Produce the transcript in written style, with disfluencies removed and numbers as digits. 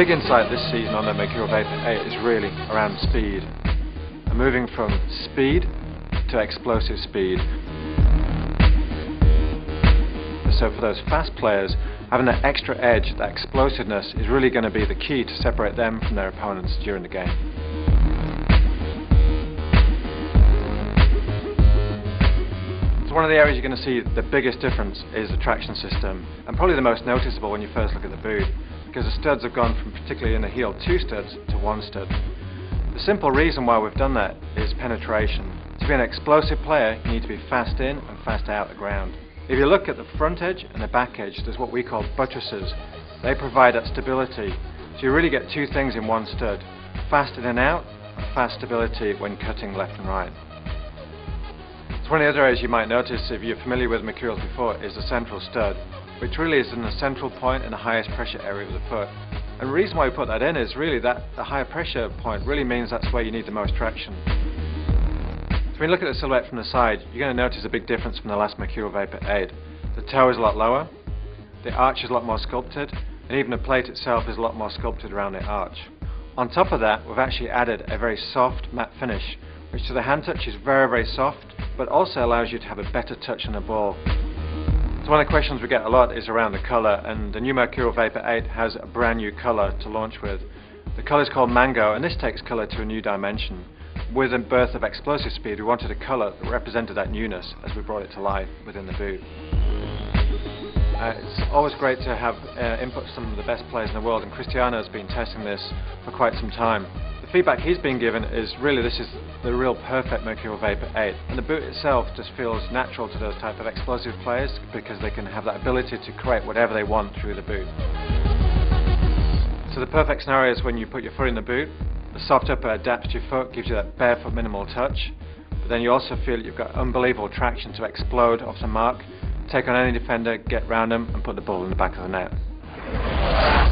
big insight this season on the Mercurial VIII 8 is really around speed. And moving from speed to explosive speed. So for those fast players, having that extra edge, that explosiveness, is really going to be the key to separate them from their opponents during the game. So one of the areas you're going to see the biggest difference is the traction system, and probably the most noticeable when you first look at the boot, because the studs have gone from, particularly in the heel, 2 studs to 1 stud. The simple reason why we've done that is penetration. To be an explosive player, you need to be fast in and fast out the ground. If you look at the front edge and the back edge, there's what we call buttresses. They provide that stability. So you really get 2 things in 1 stud: fast in and out, and fast stability when cutting left and right. So one of the other areas you might notice, if you're familiar with Mercurials before, is the central stud, which really is in the central point in the highest pressure area of the foot. And the reason why we put that in is really that the higher pressure point really means that's where you need the most traction. So when you look at the silhouette from the side, you're going to notice a big difference from the last Mercurial VIII 8. The toe is a lot lower, the arch is a lot more sculpted, and even the plate itself is a lot more sculpted around the arch. On top of that, we've actually added a very soft matte finish, which to the hand touch is very, very soft, but also allows you to have a better touch on the ball. So one of the questions we get a lot is around the colour, and the new Mercurial VIII 8 has a brand new colour to launch with. The colour is called Mango, and this takes colour to a new dimension. With the birth of explosive speed, we wanted a colour that represented that newness as we brought it to life within the boot. It's always great to have input from some of the best players in the world, and Cristiano has been testing this for quite some time. The feedback he's been given is really this is the real perfect Mercurial VIII 8, and the boot itself just feels natural to those type of explosive players because they can have that ability to create whatever they want through the boot. So the perfect scenario is when you put your foot in the boot, the soft upper adapts to your foot, gives you that barefoot minimal touch, but then you also feel you've got unbelievable traction to explode off the mark, take on any defender, get round them and put the ball in the back of the net.